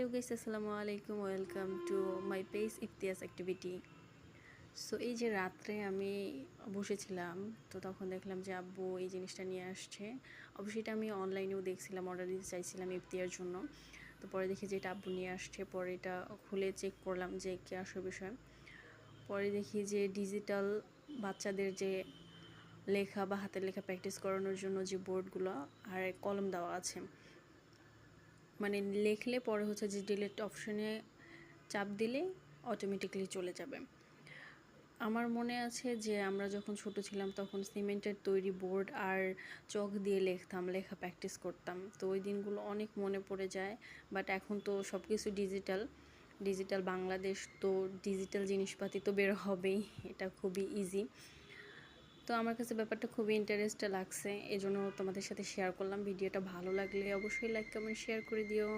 Hello guys, আসসালামু আলাইকুম। Welcome to my page Iftiyas activity. So এই যে রাত্রে আমি বসেছিলাম, তো তখন দেখলাম যে আব্বু এই জিনিসটা নিয়ে আসছে। অবশ্যই এটা আমি অনলাইনেও দেখছিলাম, অর্ডার দিতে চাইছিলাম ইফতিয়ার জন্য। তো পরে দেখি যে এটা আব্বু নিয়ে আসছে। পরে এটা খুলে চেক করলাম যে কী আসল বিষয়। পরে দেখি যে ডিজিটাল বাচ্চাদের যে লেখা বা হাতের লেখা প্র্যাকটিস করানোর জন্য যে বোর্ডগুলো আর কলম দেওয়া আছে, মানে লিখলে পরে হচ্ছে যে ডিলিট অপশনে চাপ দিলে অটোমেটিক্যালি চলে যাবে। আমার মনে আছে যে আমরা যখন ছোট ছিলাম তখন সিমেন্টের তৈরি বোর্ড আর চক দিয়ে লিখতাম, লেখা প্র্যাকটিস করতাম। তো ওই দিনগুলো অনেক মনে পড়ে যায়। বাট এখন তো সব কিছু ডিজিটাল বাংলাদেশ, তো ডিজিটাল জিনিসপাতি তো বের হবেই, এটা খুবই ইজি। তো আমার কাছে ব্যাপারটা খুবই ইন্টারেস্ট লাগছে, এজন্য তোমাদের সাথে শেয়ার করলাম। ভিডিওটা ভালো লাগলে অবশ্যই লাইক কমেন্ট শেয়ার করে দিও।